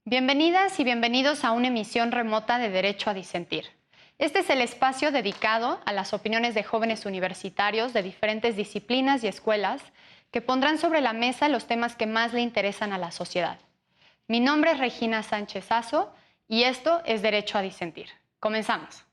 Bienvenidas y bienvenidos a una emisión remota de Derecho a Disentir. Este es el espacio dedicado a las opiniones de jóvenes universitarios de diferentes disciplinas y escuelas que pondrán sobre la mesa los temas que más le interesan a la sociedad. Mi nombre es Regina Sánchez Azo y esto es Derecho a Disentir. Comenzamos.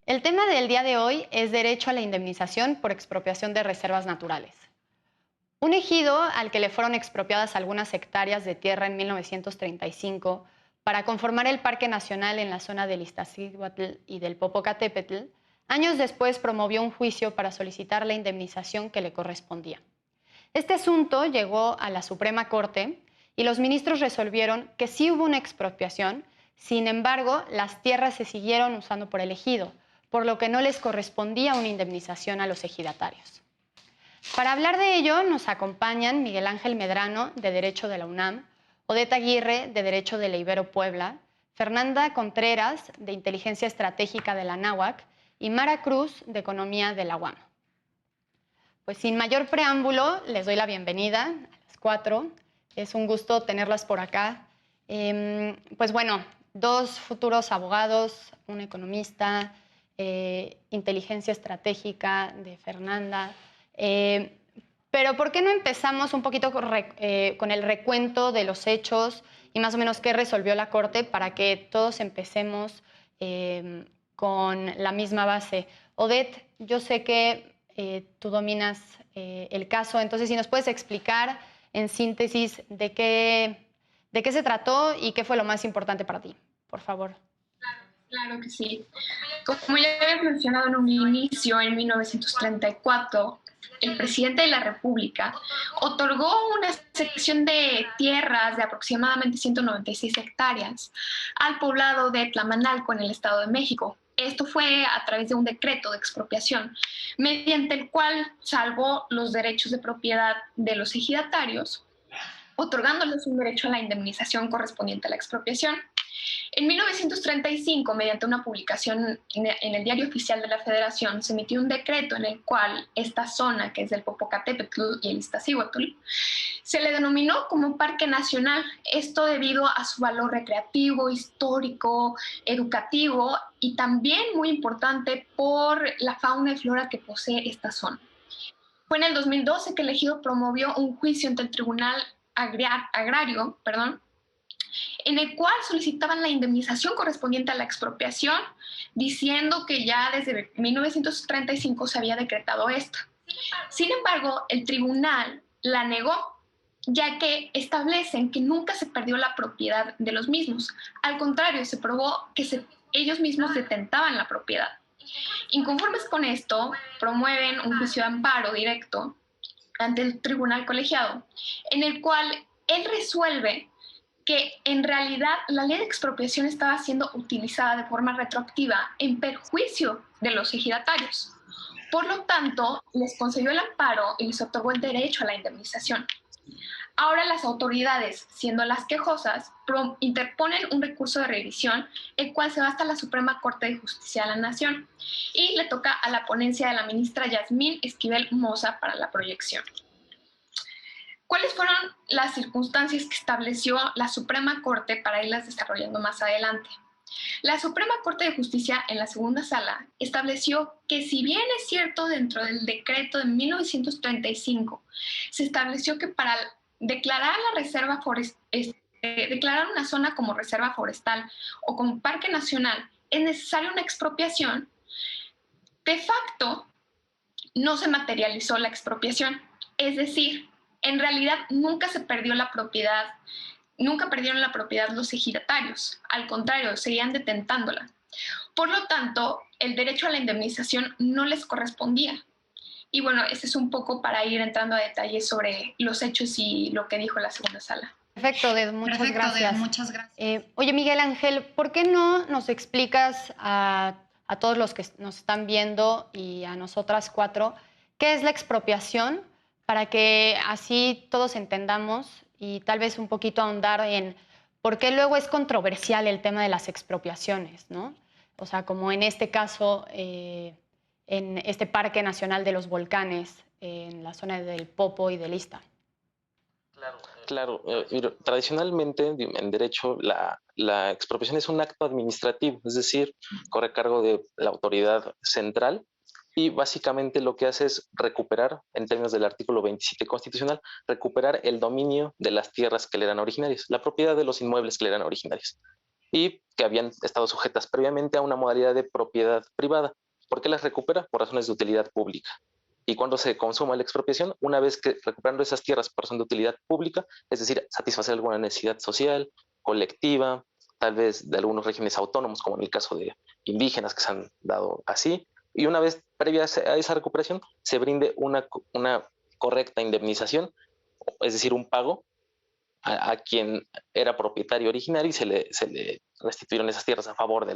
El tema del día de hoy es derecho a la indemnización por expropiación de reservas naturales. Un ejido al que le fueron expropiadas algunas hectáreas de tierra en 1935 para conformar el Parque Nacional en la zona del Iztaccíhuatl y del Popocatépetl, años después promovió un juicio para solicitar la indemnización que le correspondía. Este asunto llegó a la Suprema Corte y los ministros resolvieron que sí hubo una expropiación, sin embargo, las tierras se siguieron usando por el ejido, por lo que no les correspondía una indemnización a los ejidatarios. Para hablar de ello nos acompañan Miguel Ángel Medrano, de Derecho de la UNAM, Odette Aguirre, de Derecho de la Ibero Puebla, Fernanda Contreras, de Inteligencia Estratégica de la ANAHUAC, y Mara Cruz, de Economía de la UAM. Pues sin mayor preámbulo, les doy la bienvenida a las cuatro. Es un gusto tenerlas por acá. Pues bueno, dos futuros abogados, un economista, inteligencia estratégica de Fernanda. Pero ¿por qué no empezamos un poquito con el recuento de los hechos y más o menos qué resolvió la Corte para que todos empecemos con la misma base? Odette, yo sé que tú dominas el caso, entonces si nos puedes explicar en síntesis de qué se trató y qué fue lo más importante para ti, por favor. Claro que sí. Como ya habías mencionado en un inicio, en 1934, el presidente de la República otorgó una sección de tierras de aproximadamente 196 hectáreas al poblado de Tlamanalco en el Estado de México. Esto fue a través de un decreto de expropiación, mediante el cual salvó los derechos de propiedad de los ejidatarios, otorgándoles un derecho a la indemnización correspondiente a la expropiación. En 1935, mediante una publicación en el Diario Oficial de la Federación, se emitió un decreto en el cual esta zona, que es del Popocatépetl y el Iztaccíhuatl, se le denominó como Parque Nacional, esto debido a su valor recreativo, histórico, educativo y también muy importante por la fauna y flora que posee esta zona. Fue en el 2012 que el ejido promovió un juicio ante el Tribunal Agrario, en el cual solicitaban la indemnización correspondiente a la expropiación, diciendo que ya desde 1935 se había decretado esta. Sin embargo, el tribunal la negó, ya que establecen que nunca se perdió la propiedad de los mismos. Al contrario, se probó que ellos mismos detentaban la propiedad. Inconformes con esto, promueven un juicio de amparo directo ante el tribunal colegiado, en el cual él resuelve que en realidad la ley de expropiación estaba siendo utilizada de forma retroactiva en perjuicio de los ejidatarios. Por lo tanto, les concedió el amparo y les otorgó el derecho a la indemnización. Ahora las autoridades, siendo las quejosas, interponen un recurso de revisión, el cual se va hasta la Suprema Corte de Justicia de la Nación y le toca a la ponencia de la ministra Yasmín Esquivel Moza para la proyección. ¿Cuáles fueron las circunstancias que estableció la Suprema Corte para irlas desarrollando más adelante? La Suprema Corte de Justicia, en la segunda sala, estableció que si bien es cierto dentro del decreto de 1935, se estableció que para declarar la reserva declarar una zona como reserva forestal o como parque nacional es necesaria una expropiación, de facto no se materializó la expropiación, es decir, en realidad nunca se perdió la propiedad, nunca perdieron la propiedad los ejidatarios, al contrario, seguían detentándola. Por lo tanto, el derecho a la indemnización no les correspondía. Y bueno, ese es un poco para ir entrando a detalles sobre los hechos y lo que dijo la segunda sala. Perfecto, Des, muchas gracias. Muchas gracias. Oye, Miguel Ángel, ¿por qué no nos explicas a todos los que nos están viendo y a nosotras cuatro qué es la expropiación para que así todos entendamos y tal vez un poquito ahondar en por qué luego es controversial el tema de las expropiaciones, ¿no? O sea, como en este caso, en este Parque Nacional de los Volcanes, en la zona del Popo y del Ista. Claro, mira, tradicionalmente en derecho la expropiación es un acto administrativo, es decir, corre a cargo de la autoridad central y básicamente lo que hace es recuperar, en términos del artículo 27 constitucional, recuperar el dominio de las tierras que le eran originarias, la propiedad de los inmuebles que le eran originarios y que habían estado sujetas previamente a una modalidad de propiedad privada. ¿Por qué las recupera? Por razones de utilidad pública. Y cuando se consuma la expropiación, una vez que recuperando esas tierras por razón de utilidad pública, es decir, satisfacer alguna necesidad social, colectiva, tal vez de algunos regímenes autónomos, como en el caso de indígenas que se han dado así, y una vez previa a esa recuperación, se brinde una correcta indemnización, es decir, un pago a quien era propietario originario y se le restituyeron esas tierras a favor de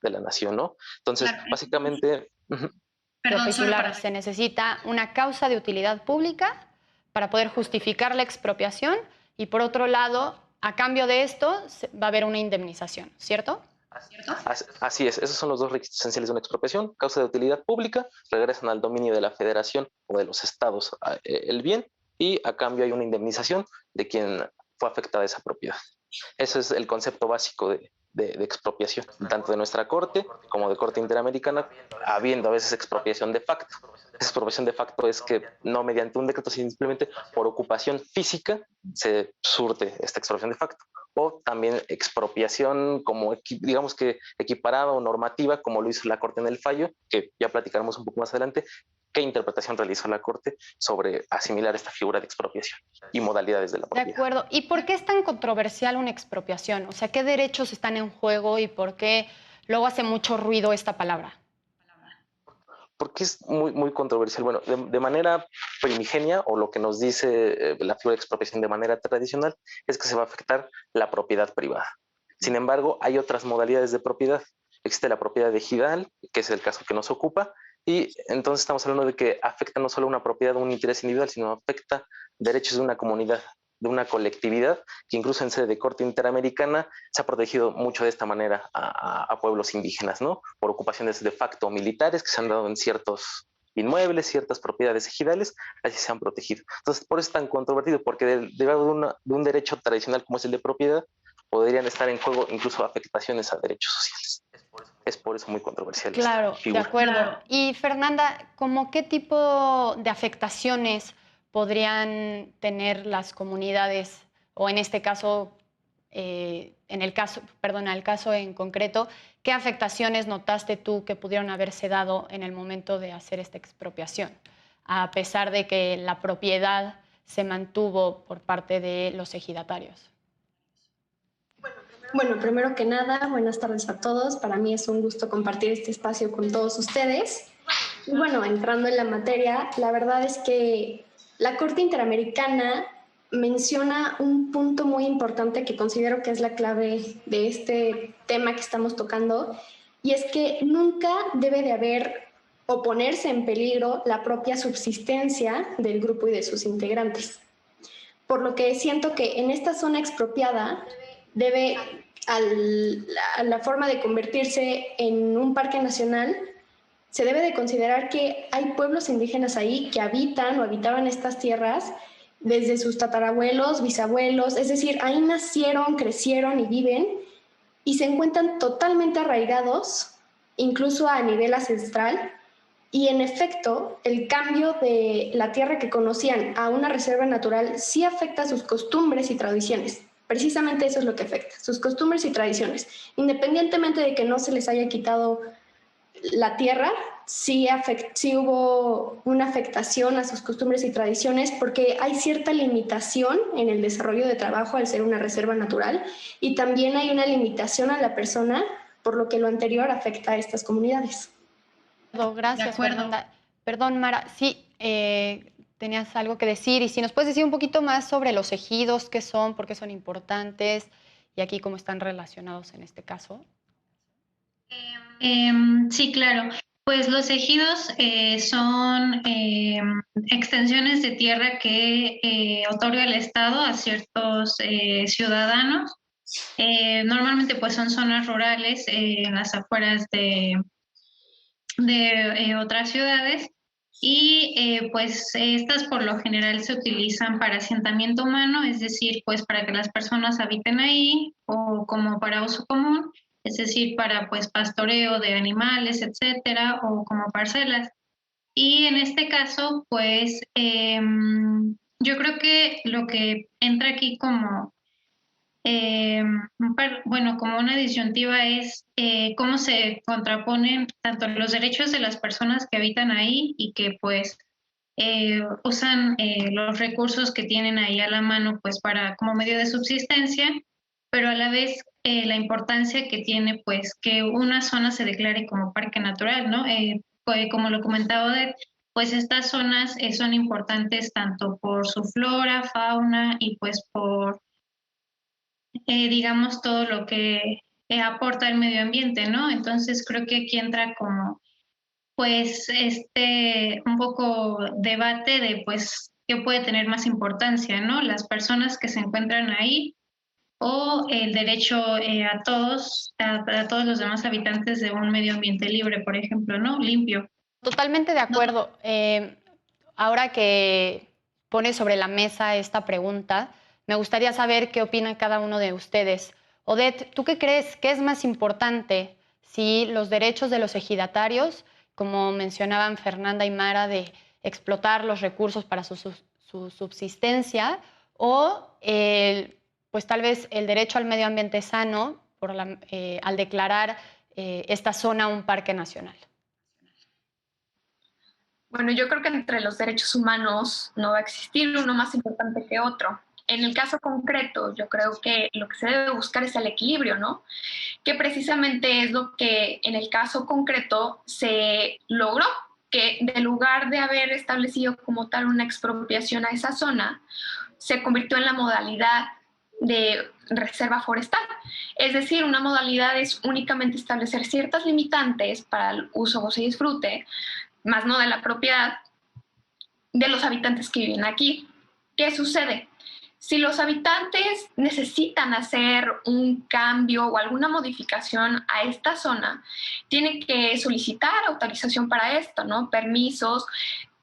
la nación, ¿no? Entonces, Claro. básicamente... Expropiar. Se necesita una causa de utilidad pública para poder justificar la expropiación y, por otro lado, a cambio de esto va a haber una indemnización, ¿cierto? Así es, esos son los dos requisitos esenciales de una expropiación: causa de utilidad pública, regresan al dominio de la federación o de los estados el bien, y a cambio hay una indemnización de quien fue afectada esa propiedad. Ese es el concepto básico de expropiación, tanto de nuestra corte como de corte interamericana, habiendo a veces expropiación de facto. Esa expropiación de facto es que no mediante un decreto, sino simplemente por ocupación física se surte esta expropiación de facto. O también expropiación como, digamos que equiparada o normativa, como lo hizo la Corte en el fallo, que ya platicaremos un poco más adelante, qué interpretación realizó la Corte sobre asimilar esta figura de expropiación y modalidades de la propiedad. De acuerdo. ¿Y por qué es tan controversial una expropiación? O sea, ¿qué derechos están en juego y por qué luego hace mucho ruido esta palabra? Porque es muy controversial. Bueno, de manera primigenia, o lo que nos dice la figura de expropiación de manera tradicional, es que se va a afectar la propiedad privada. Sin embargo, hay otras modalidades de propiedad. Existe la propiedad ejidal, que es el caso que nos ocupa, y entonces estamos hablando de que afecta no solo una propiedad o un interés individual, sino afecta derechos de una comunidad, de una colectividad, que incluso en sede de corte interamericana se ha protegido mucho de esta manera a pueblos indígenas, ¿no? Por ocupaciones de facto militares que se han dado en ciertos inmuebles, ciertas propiedades ejidales, así se han protegido. Entonces, por eso es tan controvertido, porque derivado de un derecho tradicional como es el de propiedad, podrían estar en juego incluso afectaciones a derechos sociales. Es por eso muy controversial. Claro, de acuerdo. Y Fernanda, ¿cómo qué tipo de afectaciones podrían tener las comunidades, o en este caso, el caso en concreto, qué afectaciones notaste tú que pudieron haberse dado en el momento de hacer esta expropiación, a pesar de que la propiedad se mantuvo por parte de los ejidatarios? Bueno, primero que nada, buenas tardes a todos. Para mí es un gusto compartir este espacio con todos ustedes. Y bueno, entrando en la materia, la verdad es que la Corte Interamericana menciona un punto muy importante que considero que es la clave de este tema que estamos tocando, y es que nunca debe de haber o ponerse en peligro la propia subsistencia del grupo y de sus integrantes. Por lo que siento que en esta zona expropiada debe, a la forma de convertirse en un parque nacional, se debe de considerar que hay pueblos indígenas ahí que habitan o habitaban estas tierras desde sus tatarabuelos, bisabuelos, es decir, ahí nacieron, crecieron y viven, y se encuentran totalmente arraigados, incluso a nivel ancestral. Y en efecto, el cambio de la tierra que conocían a una reserva natural sí afecta sus costumbres y tradiciones. Precisamente eso es lo que afecta, sus costumbres y tradiciones. Independientemente de que no se les haya quitado la tierra, sí hubo una afectación a sus costumbres y tradiciones, porque hay cierta limitación en el desarrollo de trabajo al ser una reserva natural, y también hay una limitación a la persona, por lo que lo anterior afecta a estas comunidades. Gracias, Fernanda. Perdón, Mara. Sí, tenías algo que decir, y si nos puedes decir un poquito más sobre los ejidos, qué son, por qué son importantes y aquí cómo están relacionados en este caso. Sí, claro. Pues los ejidos son extensiones de tierra que otorga el Estado a ciertos ciudadanos. Normalmente pues son zonas rurales en las afueras de otras ciudades y pues estas por lo general se utilizan para asentamiento humano, es decir, pues para que las personas habiten ahí o como para uso común, es decir, para pues pastoreo de animales, etcétera, o como parcelas. Y en este caso, pues yo creo que lo que entra aquí como bueno, como una disyuntiva es cómo se contraponen tanto los derechos de las personas que habitan ahí y que pues usan los recursos que tienen ahí a la mano pues para como medio de subsistencia, pero a la vez la importancia que tiene pues que una zona se declare como parque natural, ¿no? Pues, como lo comentaba Odette, pues estas zonas son importantes tanto por su flora, fauna y pues por digamos, todo lo que aporta el medio ambiente, ¿no? Entonces creo que aquí entra como, pues, un poco debate de, pues, qué puede tener más importancia, ¿no? Las personas que se encuentran ahí o el derecho a todos los demás habitantes de un medio ambiente libre, por ejemplo, ¿no? Limpio. Totalmente de acuerdo. Ahora que pone sobre la mesa esta pregunta, me gustaría saber qué opina cada uno de ustedes. Odette, ¿tú qué crees? ¿Qué es más importante? Si los derechos de los ejidatarios, como mencionaban Fernanda y Mara, de explotar los recursos para su subsistencia, o pues tal vez el derecho al medio ambiente sano al declarar esta zona un parque nacional. Bueno, yo creo que entre los derechos humanos no va a existir uno más importante que otro. En el caso concreto, yo creo que lo que se debe buscar es el equilibrio, ¿no? Que precisamente es lo que en el caso concreto se logró, que en lugar de haber establecido como tal una expropiación a esa zona, se convirtió en la modalidad de reserva forestal. Es decir, una modalidad es únicamente establecer ciertas limitantes para el uso, goce y disfrute, más no de la propiedad de los habitantes que viven aquí. ¿Qué sucede? Si los habitantes necesitan hacer un cambio o alguna modificación a esta zona, tienen que solicitar autorización para esto, ¿no? Permisos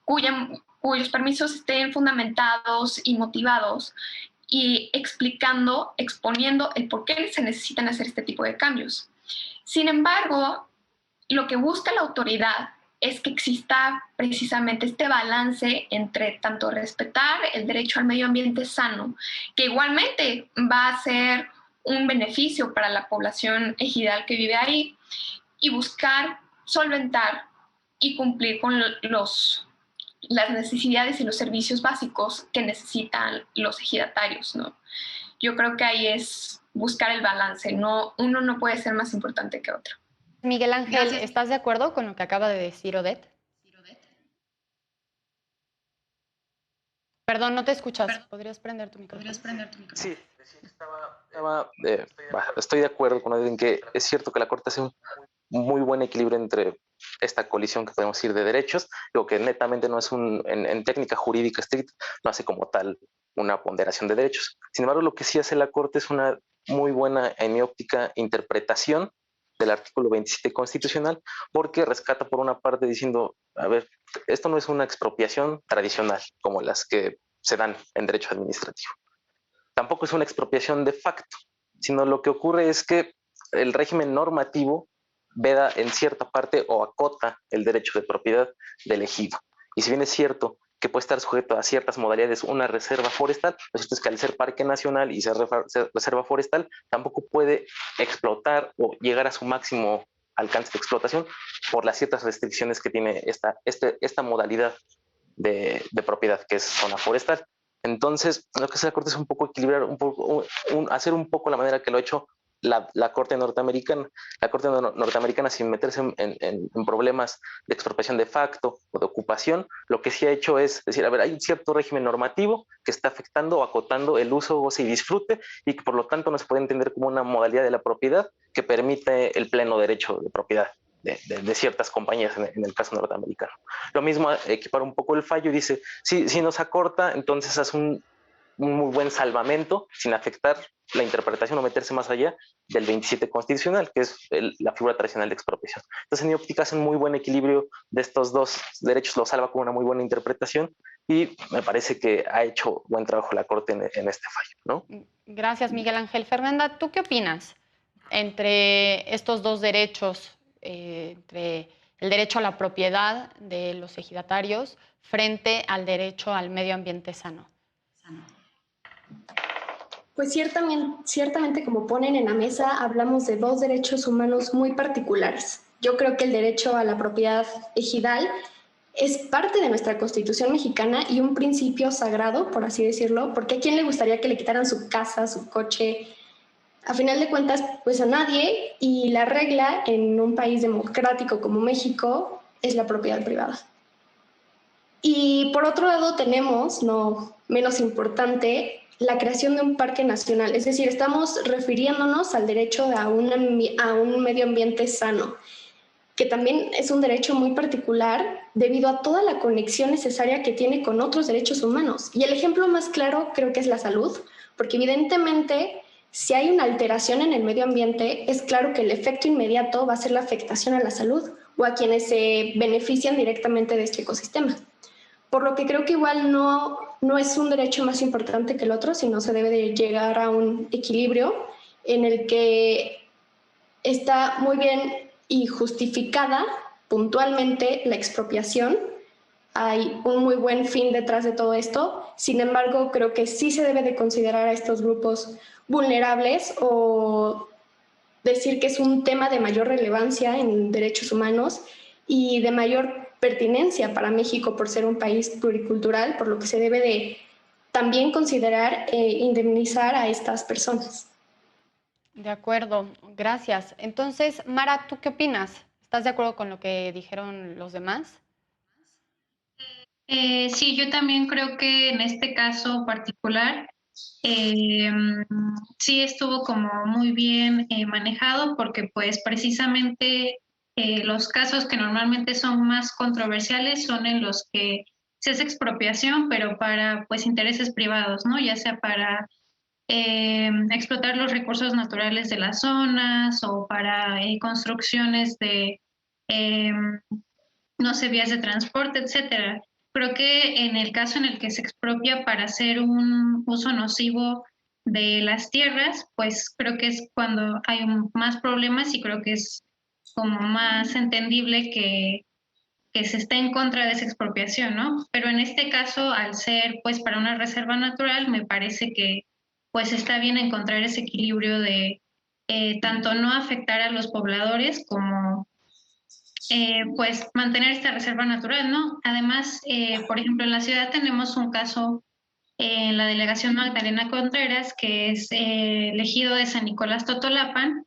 cuyos permisos estén fundamentados y motivados y exponiendo el por qué se necesitan hacer este tipo de cambios. Sin embargo, lo que busca la autoridad es que exista precisamente este balance entre tanto respetar el derecho al medio ambiente sano, que igualmente va a ser un beneficio para la población ejidal que vive ahí, y buscar solventar y cumplir con las necesidades y los servicios básicos que necesitan los ejidatarios, ¿no? Yo creo que ahí es buscar el balance, no, uno no puede ser más importante que otro. Miguel Ángel, ¿estás de acuerdo con lo que acaba de decir Odette? Perdón, no te escuchas. ¿Podrías prender tu micrófono? Sí, estoy de acuerdo con Odette en que es cierto que la Corte hace un muy buen equilibrio entre esta colisión que podemos decir de derechos, lo que netamente no es en técnica jurídica estricta, no hace como tal una ponderación de derechos. Sin embargo, lo que sí hace la Corte es una muy buena, en mi óptica, interpretación del artículo 27 constitucional, porque rescata por una parte diciendo, a ver, esto no es una expropiación tradicional, como las que se dan en derecho administrativo. Tampoco es una expropiación de facto, sino lo que ocurre es que el régimen normativo veda en cierta parte o acota el derecho de propiedad del ejido. Y si bien es cierto que puede estar sujeto a ciertas modalidades una reserva forestal, lo cierto es que al ser parque nacional y ser reserva forestal, tampoco puede explotar o llegar a su máximo alcance de explotación por las ciertas restricciones que tiene esta modalidad de propiedad, que es zona forestal. Entonces, lo que hace la Corte es un poco equilibrar, hacer un poco la manera que lo ha hecho la Corte norteamericana. La Corte norteamericana, sin meterse en problemas de expropiación de facto o de ocupación, lo que sí ha hecho es decir, a ver, hay un cierto régimen normativo que está afectando o acotando el uso, goce y disfrute, y que por lo tanto no se puede entender como una modalidad de la propiedad que permite el pleno derecho de propiedad de ciertas compañías en el caso norteamericano. Lo mismo equipara un poco el fallo y dice, si nos acorta, entonces haz un muy buen salvamento sin afectar la interpretación o meterse más allá del 27 constitucional, que es la figura tradicional de expropiación. Entonces, en mi óptica, hace un muy buen equilibrio de estos dos derechos, lo salva con una muy buena interpretación y me parece que ha hecho buen trabajo la Corte en este fallo, ¿no? Gracias, Miguel Ángel. Fernanda, ¿tú qué opinas entre estos dos derechos, entre el derecho a la propiedad de los ejidatarios frente al derecho al medio ambiente sano? Pues ciertamente, como ponen en la mesa, hablamos de dos derechos humanos muy particulares. Yo creo que el derecho a la propiedad ejidal es parte de nuestra Constitución mexicana y un principio sagrado, por así decirlo, porque ¿a quién le gustaría que le quitaran su casa, su coche? A final de cuentas, pues a nadie, y la regla en un país democrático como México es la propiedad privada. Y por otro lado tenemos, no menos importante, la creación de un parque nacional, es decir, estamos refiriéndonos al derecho a un medio ambiente sano, que también es un derecho muy particular debido a toda la conexión necesaria que tiene con otros derechos humanos. Y el ejemplo más claro creo que es la salud, porque evidentemente si hay una alteración en el medio ambiente, es claro que el efecto inmediato va a ser la afectación a la salud o a quienes se benefician directamente de este ecosistema. Por lo que creo que igual no es un derecho más importante que el otro, sino se debe de llegar a un equilibrio en el que está muy bien y justificada puntualmente la expropiación. Hay un muy buen fin detrás de todo esto. Sin embargo, creo que sí se debe de considerar a estos grupos vulnerables o decir que es un tema de mayor relevancia en derechos humanos y de mayor pertinencia para México por ser un país pluricultural, por lo que se debe de también considerar indemnizar a estas personas. De acuerdo, gracias. Entonces, Mara, ¿tú qué opinas? ¿Estás de acuerdo con lo que dijeron los demás? Sí, yo también creo que en este caso particular sí estuvo como muy bien manejado porque pues precisamente los casos que normalmente son más controversiales son en los que se hace expropiación, pero para pues intereses privados, ¿no? Ya sea para explotar los recursos naturales de las zonas o para construcciones de, no sé, vías de transporte, etcétera. Creo que en el caso en el que se expropia para hacer un uso nocivo de las tierras, pues creo que es cuando hay más problemas y creo que es como más entendible que se esté en contra de esa expropiación, ¿no? Pero en este caso, al ser pues para una reserva natural, me parece que pues está bien encontrar ese equilibrio de tanto no afectar a los pobladores como pues mantener esta reserva natural, ¿no? Además, por ejemplo, en la ciudad tenemos un caso en la delegación Magdalena Contreras, que es ejido de San Nicolás Totolapan,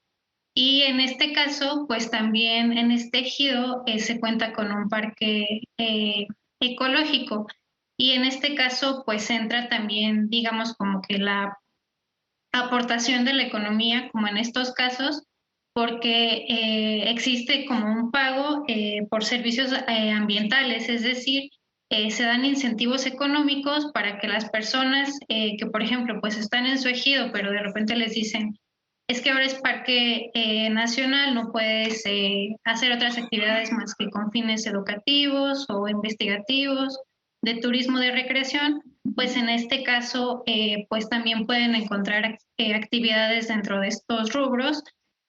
y en este caso, pues también en este ejido se cuenta con un parque ecológico, y en este caso, pues entra también, digamos, como que la aportación de la economía, como en estos casos, porque existe como un pago por servicios ambientales, es decir, se dan incentivos económicos para que las personas que, por ejemplo, pues están en su ejido, pero de repente les dicen, es que ahora es parque nacional, no puedes hacer otras actividades más que con fines educativos o investigativos, de turismo de recreación, pues en este caso, pues también pueden encontrar actividades dentro de estos rubros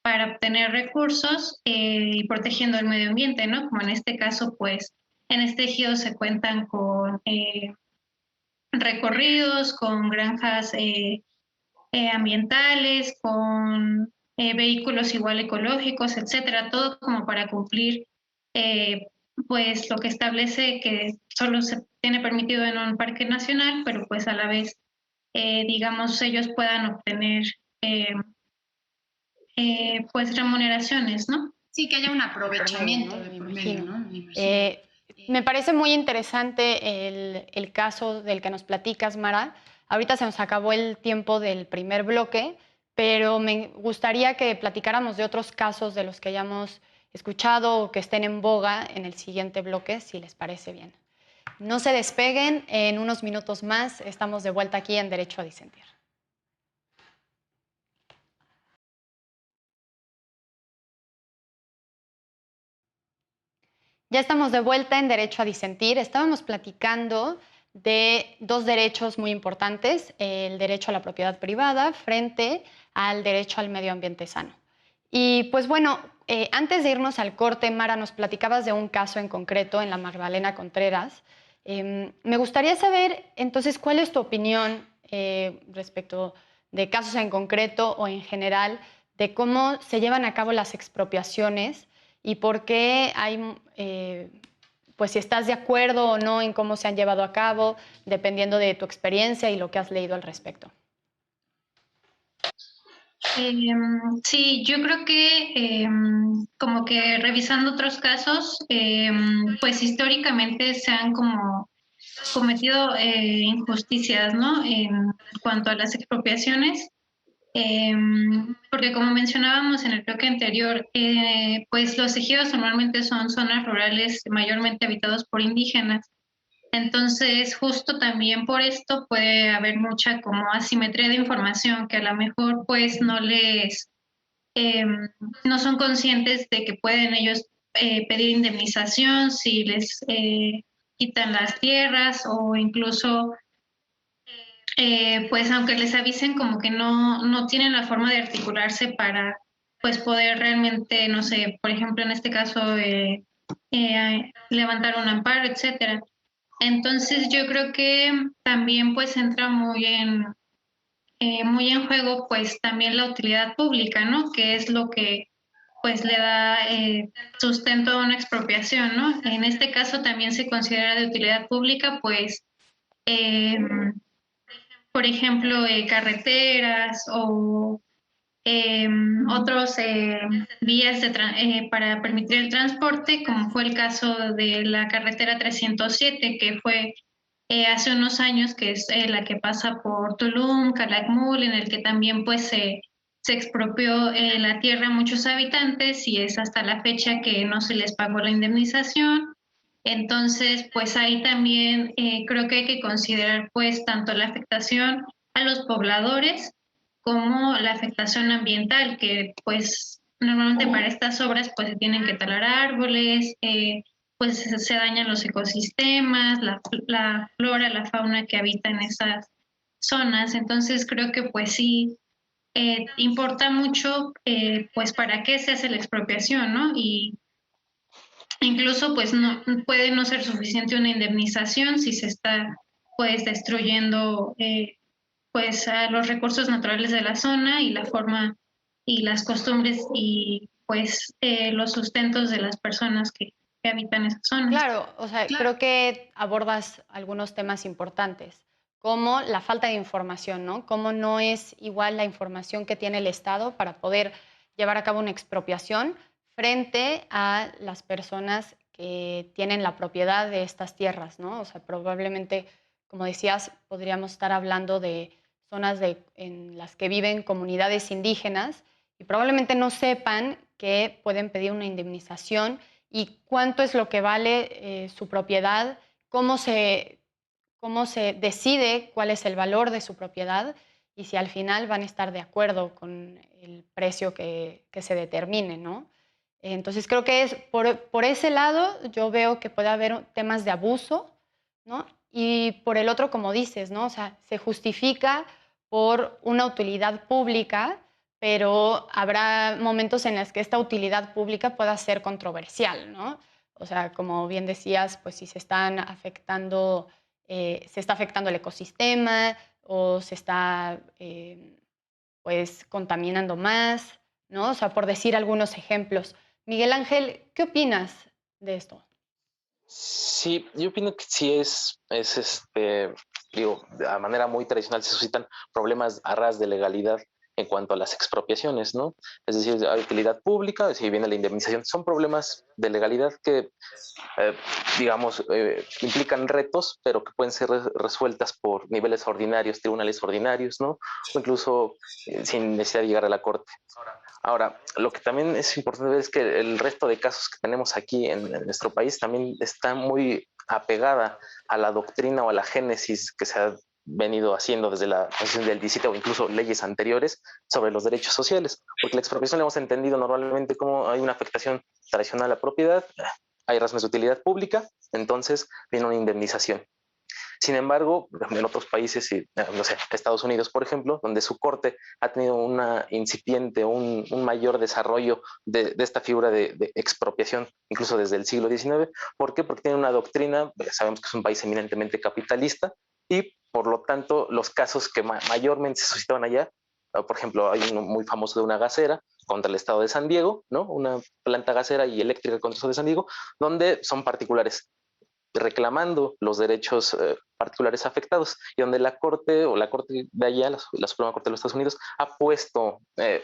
para obtener recursos y protegiendo el medio ambiente, ¿no? Como en este caso, pues en este ejido se cuentan con recorridos, con granjas ambientales, con vehículos igual ecológicos, etcétera, todo como para cumplir pues lo que establece que solo se tiene permitido en un parque nacional, pero pues a la vez, digamos, ellos puedan obtener pues remuneraciones, ¿no? Sí, que haya un aprovechamiento de por medio, ¿no? Me imagino. Me parece muy interesante el caso del que nos platicas, Mara. Ahorita se nos acabó el tiempo del primer bloque, pero me gustaría que platicáramos de otros casos de los que hayamos escuchado o que estén en boga en el siguiente bloque, si les parece bien. No se despeguen, en unos minutos más estamos de vuelta aquí en Derecho a Disentir. Ya estamos de vuelta en Derecho a Disentir. Estábamos platicando de dos derechos muy importantes, el derecho a la propiedad privada frente al derecho al medio ambiente sano. Y pues bueno, antes de irnos al corte, Mara, nos platicabas de un caso en concreto en la Magdalena Contreras. Me gustaría saber entonces cuál es tu opinión respecto de casos en concreto o en general de cómo se llevan a cabo las expropiaciones y por qué hay, pues si estás de acuerdo o no en cómo se han llevado a cabo, dependiendo de tu experiencia y lo que has leído al respecto. Sí, yo creo que como que revisando otros casos, pues históricamente se han como cometido injusticias, ¿no? En cuanto a las expropiaciones. Porque como mencionábamos en el bloque anterior, pues los ejidos normalmente son zonas rurales mayormente habitados por indígenas. Entonces, justo también por esto puede haber mucha como asimetría de información que a lo mejor pues no son conscientes de que pueden ellos pedir indemnización si les quitan las tierras o incluso pues aunque les avisen como que no tienen la forma de articularse para pues poder realmente, no sé, por ejemplo en este caso levantar un amparo, etcétera. Entonces yo creo que también pues entra muy en juego pues también la utilidad pública, ¿no? Que es lo que pues le da sustento a una expropiación, ¿no? En este caso también se considera de utilidad pública pues eh, por ejemplo, carreteras o otros vías para permitir el transporte, como fue el caso de la carretera 307, que fue hace unos años, que es la que pasa por Tulum, Calakmul, en el que también pues se expropió la tierra a muchos habitantes y es hasta la fecha que no se les pagó la indemnización. Entonces, pues ahí también creo que hay que considerar pues tanto la afectación a los pobladores como la afectación ambiental, que pues normalmente para estas obras pues se tienen que talar árboles, pues se dañan los ecosistemas, la flora, la fauna que habita en esas zonas. Entonces creo que pues sí importa mucho pues para qué se hace la expropiación, ¿no? Y incluso pues no puede no ser suficiente una indemnización si se está pues destruyendo pues a los recursos naturales de la zona y la forma y las costumbres y pues los sustentos de las personas que habitan esa zona. Claro, o sea, creo que abordas algunos temas importantes, como la falta de información, ¿no? Cómo no es igual la información que tiene el Estado para poder llevar a cabo una expropiación frente a las personas que tienen la propiedad de estas tierras, ¿no? O sea, probablemente, como decías, podríamos estar hablando de zonas en las que viven comunidades indígenas y probablemente no sepan que pueden pedir una indemnización y cuánto es lo que vale su propiedad, cómo se decide cuál es el valor de su propiedad y si al final van a estar de acuerdo con el precio que se determine, ¿no? Entonces creo que es por ese lado yo veo que puede haber temas de abuso, ¿no? Y por el otro, como dices, ¿no? O sea, se justifica por una utilidad pública, pero habrá momentos en los que esta utilidad pública pueda ser controversial, ¿no? O sea, como bien decías, pues si se están afectando, se está afectando el ecosistema o se está pues contaminando más, ¿no? O sea, por decir algunos ejemplos. Miguel Ángel, ¿qué opinas de esto? Sí, yo opino que sí digo, de manera muy tradicional se suscitan problemas a ras de legalidad en cuanto a las expropiaciones, ¿no? Es decir, hay utilidad pública, si viene la indemnización, son problemas de legalidad que, digamos, implican retos, pero que pueden ser resueltas por niveles ordinarios, tribunales ordinarios, ¿no? O incluso sin necesidad de llegar a la corte. Ahora, lo que también es importante ver es que el resto de casos que tenemos aquí en nuestro país también está muy apegada a la doctrina o a la génesis que se ha venido haciendo desde la Constitución del 17 o incluso leyes anteriores sobre los derechos sociales, porque la expropiación la hemos entendido normalmente como hay una afectación tradicional a la propiedad, hay razones de utilidad pública, entonces viene una indemnización. Sin embargo, en otros países, no sé, Estados Unidos, por ejemplo, donde su corte ha tenido una incipiente, un mayor desarrollo de esta figura de expropiación, incluso desde el siglo XIX. ¿Por qué? Porque tiene una doctrina, sabemos que es un país eminentemente capitalista, y por lo tanto los casos que mayormente se suscitaban allá, por ejemplo, hay uno muy famoso de una gasera contra el estado de San Diego, ¿no? Una planta gasera y eléctrica contra el estado de San Diego, donde son particulares reclamando los derechos particulares afectados, y donde la corte o la corte de allá, la Suprema Corte de los Estados Unidos, ha puesto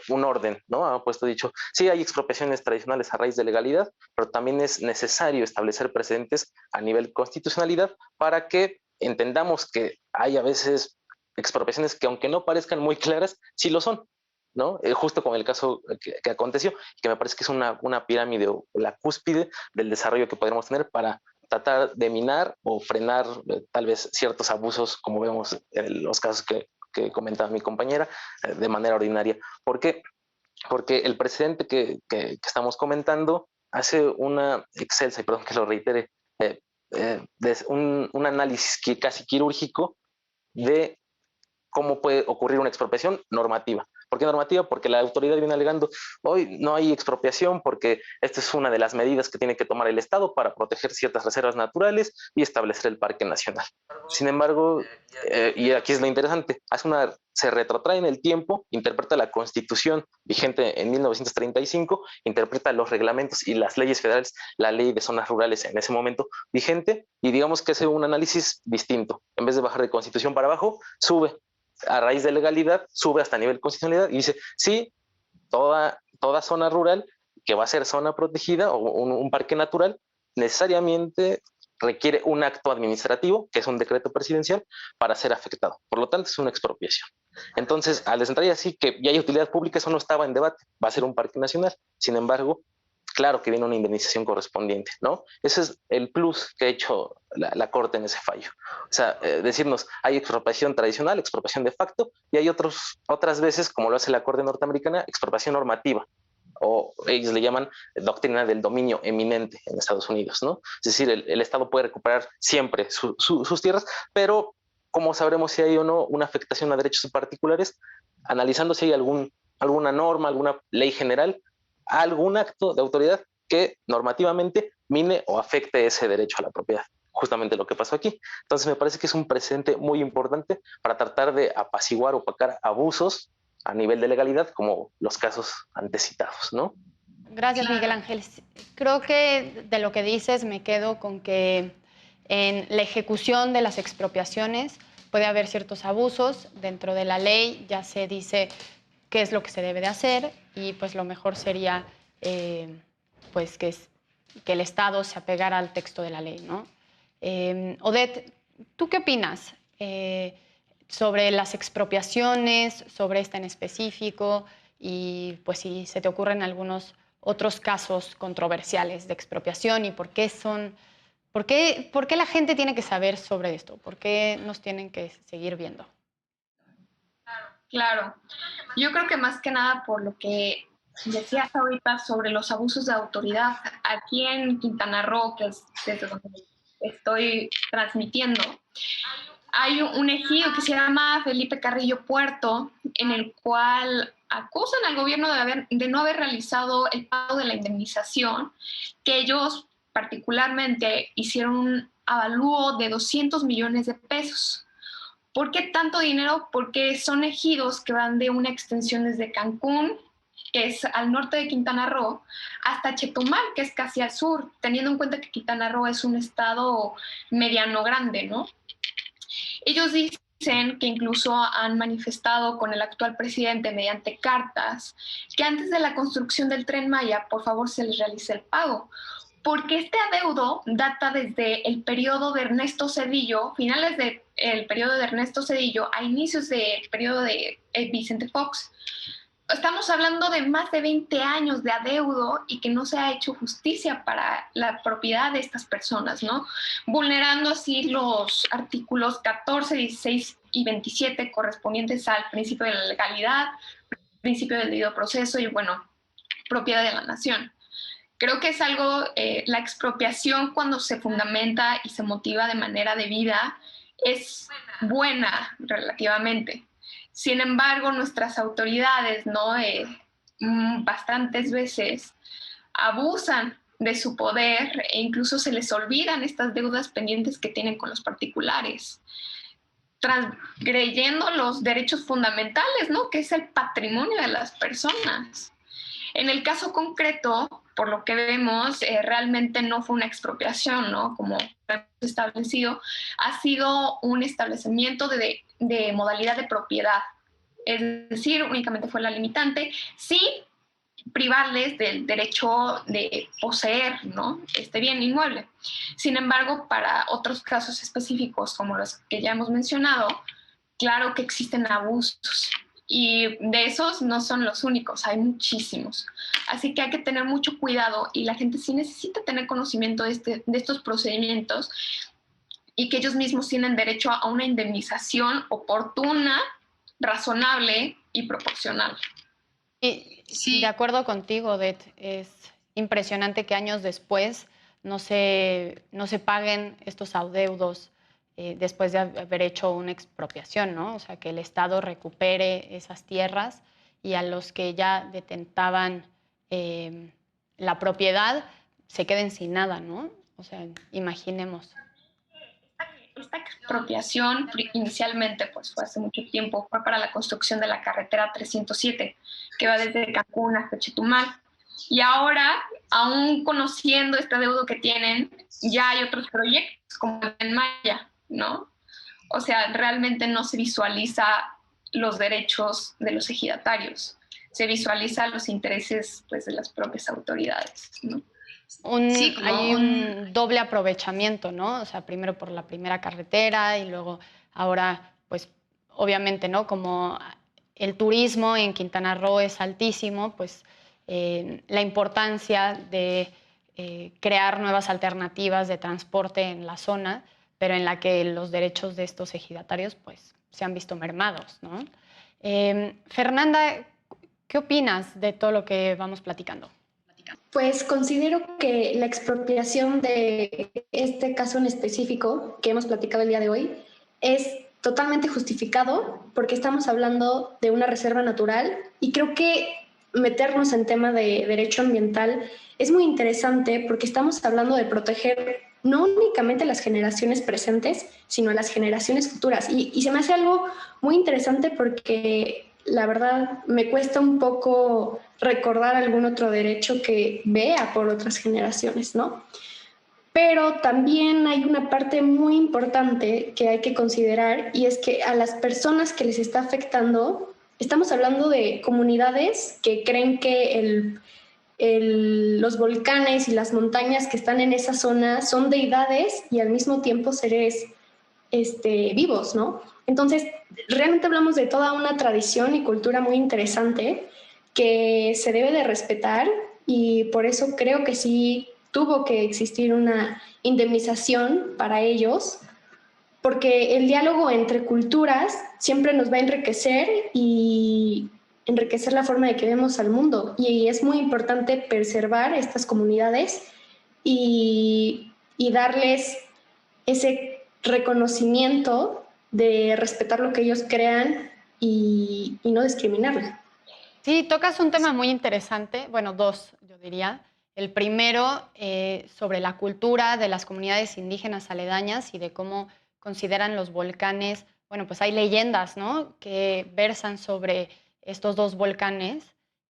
un orden, ¿no? Ha puesto dicho, sí hay expropiaciones tradicionales a raíz de legalidad, pero también es necesario establecer precedentes a nivel constitucionalidad para que entendamos que hay a veces expropiaciones que, aunque no parezcan muy claras, sí lo son, ¿no? Justo con el caso que aconteció, que me parece que es una pirámide o la cúspide del desarrollo que podríamos tener para tratar de minar o frenar tal vez ciertos abusos, como vemos en los casos que comentaba mi compañera, de manera ordinaria. ¿Por qué? Porque el precedente que estamos comentando hace una excelsa, y perdón que lo reitere, un análisis casi quirúrgico de cómo puede ocurrir una expropiación normativa. ¿Por qué normativa? Porque la autoridad viene alegando, hoy no hay expropiación porque esta es una de las medidas que tiene que tomar el Estado para proteger ciertas reservas naturales y establecer el Parque Nacional. Sin embargo, y aquí es lo interesante, se retrotrae en el tiempo, interpreta la Constitución vigente en 1935, interpreta los reglamentos y las leyes federales, la ley de zonas rurales en ese momento vigente, y digamos que hace un análisis distinto. En vez de bajar de Constitución para abajo, sube a raíz de legalidad, sube hasta nivel constitucionalidad y dice, sí, toda zona rural que va a ser zona protegida o un parque natural, necesariamente requiere un acto administrativo, que es un decreto presidencial, para ser afectado. Por lo tanto, es una expropiación. Entonces, al descentrar así que ya hay utilidad pública, eso no estaba en debate, va a ser un parque nacional. Sin embargo, claro que viene una indemnización correspondiente, ¿no? Ese es el plus que ha hecho la Corte en ese fallo. O sea, decirnos, hay expropiación tradicional, expropiación de facto, y hay otras veces, como lo hace la Corte norteamericana, expropiación normativa, o ellos le llaman doctrina del dominio eminente en Estados Unidos, ¿no? Es decir, el Estado puede recuperar siempre sus tierras, pero ¿cómo sabremos si hay o no una afectación a derechos particulares? Analizando si hay alguna norma, alguna ley general, algún acto de autoridad que normativamente mine o afecte ese derecho a la propiedad. Justamente lo que pasó aquí. Entonces me parece que es un precedente muy importante para tratar de apaciguar o opacar abusos a nivel de legalidad, como los casos antes citados, ¿no? Gracias, Miguel Ángel. Creo que de lo que dices me quedo con que en la ejecución de las expropiaciones puede haber ciertos abusos. Dentro de la ley ya se dice qué es lo que se debe de hacer y pues lo mejor sería pues que el Estado se apegara al texto de la ley, ¿no? Odette, ¿tú qué opinas sobre las expropiaciones, sobre esta en específico y pues si se te ocurren algunos otros casos controversiales de expropiación y por qué la gente tiene que saber sobre esto? ¿Por qué nos tienen que seguir viendo? Claro, yo creo que más que nada por lo que decías ahorita sobre los abusos de autoridad. Aquí en Quintana Roo, que es desde donde estoy transmitiendo, hay un ejido que se llama Felipe Carrillo Puerto, en el cual acusan al gobierno de no haber realizado el pago de la indemnización, que ellos particularmente hicieron un avalúo de 200 millones de pesos. ¿Por qué tanto dinero? Porque son ejidos que van de una extensión desde Cancún, que es al norte de Quintana Roo, hasta Chetumal, que es casi al sur, teniendo en cuenta que Quintana Roo es un estado mediano grande, ¿no? Ellos dicen dicen que incluso han manifestado con el actual presidente mediante cartas que antes de la construcción del Tren Maya, por favor, se les realice el pago, porque este adeudo data desde el periodo de Ernesto Zedillo, finales del periodo de Ernesto Zedillo a inicios del periodo de Vicente Fox. Estamos hablando de más de 20 años de adeudo y que no se ha hecho justicia para la propiedad de estas personas, ¿no? Vulnerando así los artículos 14, 16 y 27 correspondientes al principio de la legalidad, principio del debido proceso y, bueno, propiedad de la nación. Creo que es algo, la expropiación cuando se fundamenta y se motiva de manera debida es buena relativamente. Sin embargo, nuestras autoridades, ¿no? Bastantes veces abusan de su poder e incluso se les olvidan estas deudas pendientes que tienen con los particulares, transgrediendo los derechos fundamentales, ¿no? Que es el patrimonio de las personas. En el caso concreto, por lo que vemos, realmente no fue una expropiación, ¿no? Como hemos establecido, ha sido un establecimiento de modalidad de propiedad. Es decir, únicamente fue la limitante, sí privarles del derecho de poseer, ¿no? Este bien inmueble. Sin embargo, para otros casos específicos, como los que ya hemos mencionado, claro que existen abusos. Y de esos no son los únicos, hay muchísimos. Así que hay que tener mucho cuidado y la gente sí necesita tener conocimiento de estos procedimientos y que ellos mismos tienen derecho a una indemnización oportuna, razonable y proporcional. Sí, de acuerdo contigo, Det. Es impresionante que años después no se paguen estos adeudos después de haber hecho una expropiación, ¿no? O sea, que el Estado recupere esas tierras y a los que ya detentaban la propiedad se queden sin nada, ¿no? O sea, imaginemos. Esta expropiación inicialmente, pues fue hace mucho tiempo, fue para la construcción de la carretera 307, que va desde Cancún hasta Chetumal. Y ahora, aún conociendo este adeudo que tienen, ya hay otros proyectos, como el Tren Maya, ¿no? O sea, realmente no se visualiza los derechos de los ejidatarios, se visualiza los intereses, pues, de las propias autoridades, ¿no? Hay un doble aprovechamiento, ¿no? O sea, primero por la primera carretera y luego ahora, pues, obviamente, ¿no? Como el turismo en Quintana Roo es altísimo, pues la importancia de crear nuevas alternativas de transporte en la zona, pero en la que los derechos de estos ejidatarios, pues, se han visto mermados, ¿no? Fernanda, ¿qué opinas de todo lo que vamos platicando? Pues considero que la expropiación de este caso en específico que hemos platicado el día de hoy es totalmente justificado porque estamos hablando de una reserva natural y creo que meternos en tema de derecho ambiental es muy interesante porque estamos hablando de proteger no únicamente las generaciones presentes, sino a las generaciones futuras. Y se me hace algo muy interesante porque la verdad me cuesta un poco recordar algún otro derecho que vea por otras generaciones, ¿no? Pero también hay una parte muy importante que hay que considerar y es que a las personas que les está afectando, estamos hablando de comunidades que creen que los volcanes y las montañas que están en esa zona son deidades y al mismo tiempo seres vivos, ¿no? Entonces, realmente hablamos de toda una tradición y cultura muy interesante que se debe de respetar y por eso creo que sí tuvo que existir una indemnización para ellos, porque el diálogo entre culturas siempre nos va a enriquecer y enriquecer la forma de que vemos al mundo. Y es muy importante preservar estas comunidades y darles ese reconocimiento de respetar lo que ellos crean y no discriminarlo. Sí, tocas un tema muy interesante, bueno, dos, yo diría. El primero, sobre la cultura de las comunidades indígenas aledañas y de cómo consideran los volcanes. Bueno, pues hay leyendas, ¿no?, que versan sobre estos dos volcanes.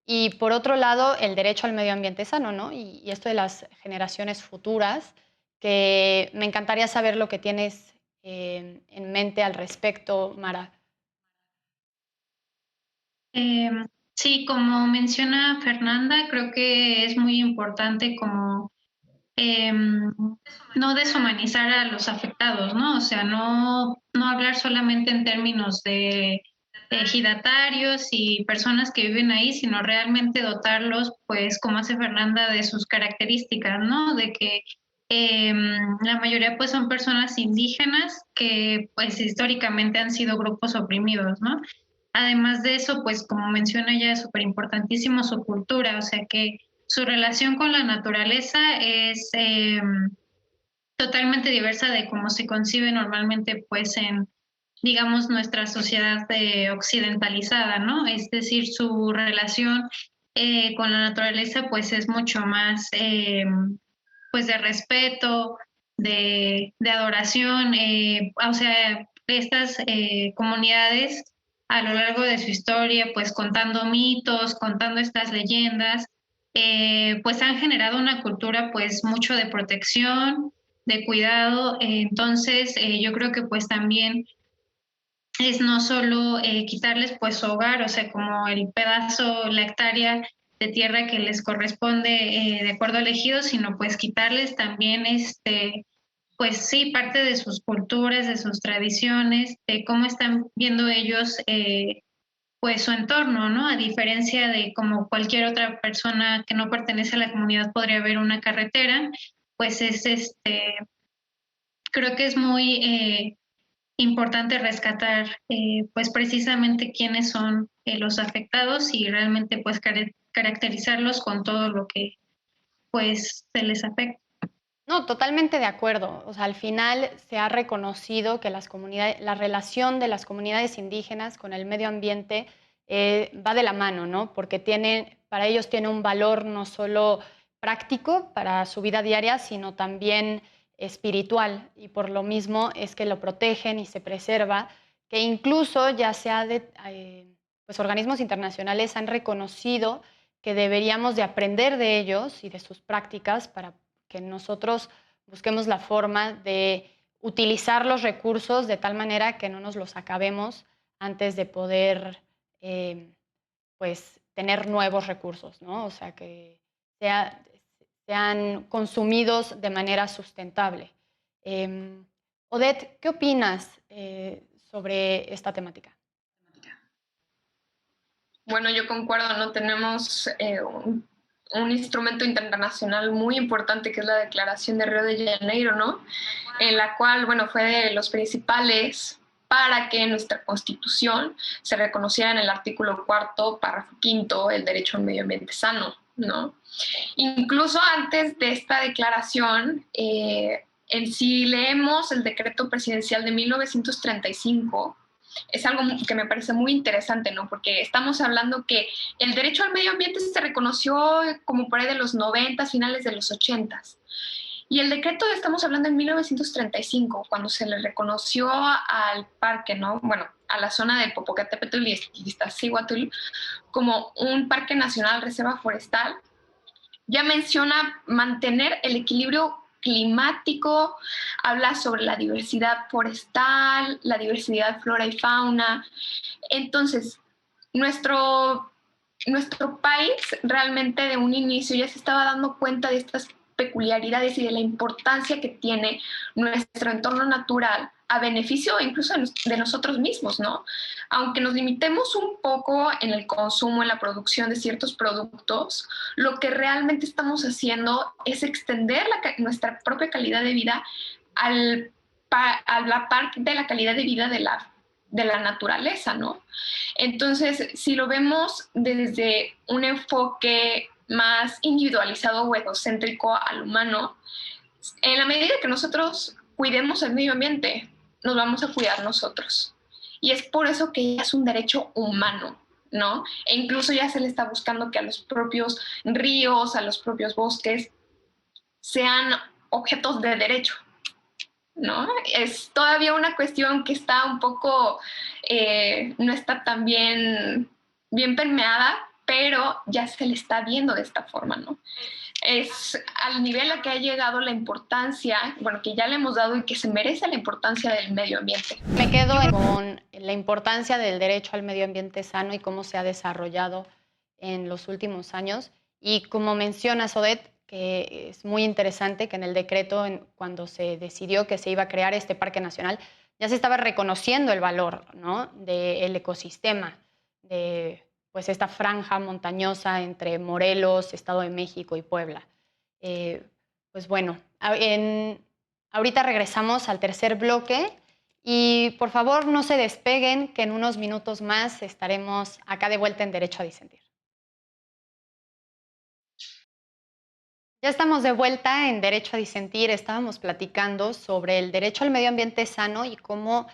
Y por otro lado, el derecho al medio ambiente sano, ¿no? Y esto de las generaciones futuras, que me encantaría saber lo que tienes en mente al respecto, Mara? Sí, como menciona Fernanda, creo que es muy importante como no deshumanizar a los afectados, ¿no? O sea, no hablar solamente en términos de ejidatarios y personas que viven ahí, sino realmente dotarlos, pues, como hace Fernanda, de sus características, ¿no? De que la mayoría, pues, son personas indígenas que, pues, históricamente han sido grupos oprimidos, ¿no? Además de eso, pues, como menciona ella, es súper importantísimo su cultura, o sea que su relación con la naturaleza es totalmente diversa de cómo se concibe normalmente, pues, en, digamos, nuestra sociedad occidentalizada, ¿no? Es decir, su relación con la naturaleza, pues, es mucho más, pues, de respeto, de adoración, o sea, estas comunidades a lo largo de su historia, pues, contando mitos, contando estas leyendas, pues han generado una cultura pues mucho de protección, de cuidado. Entonces yo creo que pues también es no solo quitarles pues su hogar, o sea, como el pedazo, la hectárea de tierra que les corresponde de acuerdo al ejido, sino pues quitarles también pues sí, parte de sus culturas, de sus tradiciones, de cómo están viendo ellos pues su entorno, ¿no? A diferencia de como cualquier otra persona que no pertenece a la comunidad podría haber una carretera, pues es creo que es muy importante rescatar pues precisamente quiénes son los afectados y realmente pues caracterizarlos con todo lo que pues se les afecta. No, totalmente de acuerdo. O sea, al final se ha reconocido que la relación de las comunidades indígenas con el medio ambiente va de la mano, ¿no? Porque para ellos tiene un valor no solo práctico para su vida diaria, sino también espiritual. Y por lo mismo es que lo protegen y se preserva, que incluso ya pues organismos internacionales han reconocido que deberíamos de aprender de ellos y de sus prácticas para que nosotros busquemos la forma de utilizar los recursos de tal manera que no nos los acabemos antes de poder pues, tener nuevos recursos, ¿no? O sea, que sean consumidos de manera sustentable. Odette, ¿qué opinas sobre esta temática? Bueno, yo concuerdo, no tenemos un instrumento internacional muy importante que es la Declaración de Río de Janeiro, ¿no? En la cual, bueno, fue de los principales para que en nuestra Constitución se reconociera en el artículo 4º, párrafo 5º, el derecho a un medio ambiente sano, ¿no? Incluso antes de esta declaración, en si leemos el decreto presidencial de 1935, es algo que me parece muy interesante, ¿no? Porque estamos hablando que el derecho al medio ambiente se reconoció como por ahí de los 90, finales de los 80. Y el decreto estamos hablando en 1935, cuando se le reconoció al parque, ¿no? Bueno, a la zona de Popocatépetl y Iztaccíhuatl como un parque nacional, reserva forestal. Ya menciona mantener el equilibrio climático, habla sobre la diversidad forestal, la diversidad flora y fauna. Entonces, nuestro país realmente de un inicio ya se estaba dando cuenta de estas peculiaridades y de la importancia que tiene nuestro entorno natural a beneficio incluso de nosotros mismos, ¿no? Aunque nos limitemos un poco en el consumo, en la producción de ciertos productos, lo que realmente estamos haciendo es extender nuestra propia calidad de vida a la par de la calidad de vida de la naturaleza, ¿no? Entonces, si lo vemos desde un enfoque más individualizado o egocéntrico al humano, en la medida que nosotros cuidemos el medio ambiente, nos vamos a cuidar nosotros. Y es por eso que es un derecho humano, ¿no? E incluso ya se le está buscando que a los propios ríos, a los propios bosques, sean objetos de derecho, ¿no? Es todavía una cuestión que está un poco, no está tan bien permeada, pero ya se le está viendo de esta forma, ¿no? Es al nivel a que ha llegado la importancia, bueno, que ya le hemos dado y que se merece la importancia del medio ambiente. Me quedo con la importancia del derecho al medio ambiente sano y cómo se ha desarrollado en los últimos años. Y como mencionas, Odette, que es muy interesante que en el decreto, cuando se decidió que se iba a crear este parque nacional, ya se estaba reconociendo el valor, ¿no?, del ecosistema, de pues, esta franja montañosa entre Morelos, Estado de México y Puebla. Pues bueno, ahorita regresamos al tercer bloque y por favor no se despeguen, que en unos minutos más estaremos acá de vuelta en Derecho a Disentir. Ya estamos de vuelta en Derecho a Disentir. Estábamos platicando sobre el derecho al medio ambiente sano y cómo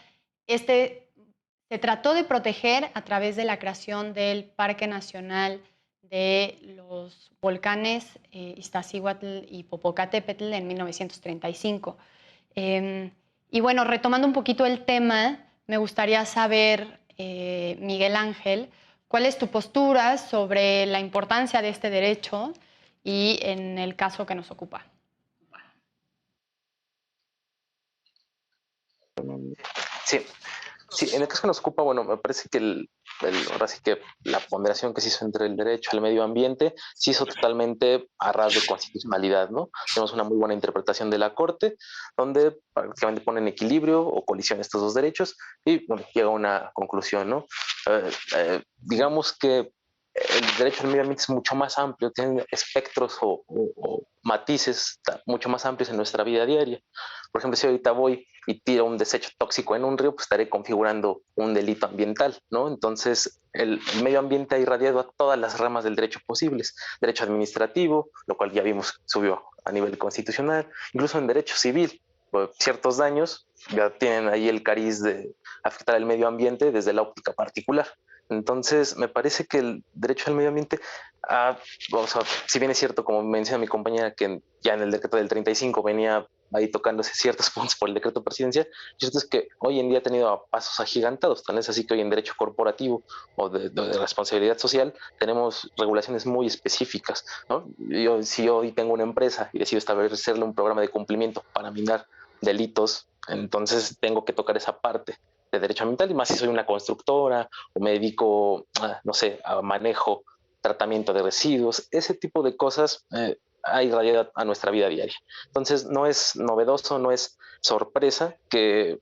se trató de proteger a través de la creación del Parque Nacional de los Volcanes Iztaccíhuatl y Popocatépetl en 1935. Y bueno, retomando un poquito el tema, me gustaría saber, Miguel Ángel, ¿cuál es tu postura sobre la importancia de este derecho y en el caso que nos ocupa? Sí, en el caso que nos ocupa, bueno, me parece que ahora sí que la ponderación que se hizo entre el derecho al medio ambiente se hizo totalmente a ras de constitucionalidad, ¿no? Tenemos una muy buena interpretación de la Corte, donde prácticamente pone en equilibrio o colisión estos dos derechos y, bueno, llega a una conclusión, ¿no? Digamos que el derecho al medio ambiente es mucho más amplio, tiene espectros o matices mucho más amplios en nuestra vida diaria. Por ejemplo, si ahorita voy y tiro un desecho tóxico en un río, pues estaré configurando un delito ambiental, ¿no? Entonces, el medio ambiente ha irradiado a todas las ramas del derecho posibles. Derecho administrativo, lo cual ya vimos subió a nivel constitucional, incluso en derecho civil. Ciertos daños ya tienen ahí el cariz de afectar al medio ambiente desde la óptica particular. Entonces, me parece que el derecho al medio ambiente, o sea, si bien es cierto, como menciona mi compañera, que ya en el decreto del 35 venía ahí tocándose ciertos puntos por el decreto presidencial, lo cierto es que hoy en día ha tenido pasos agigantados, tan es así que hoy en derecho corporativo o de responsabilidad social tenemos regulaciones muy específicas, ¿no? Si yo hoy tengo una empresa y decido establecerle un programa de cumplimiento para minar delitos, entonces tengo que tocar esa parte de derecho ambiental, y más si soy una constructora o me dedico, no sé, a manejo, tratamiento de residuos, ese tipo de cosas ha irradiado a nuestra vida diaria. Entonces no es novedoso, no es sorpresa que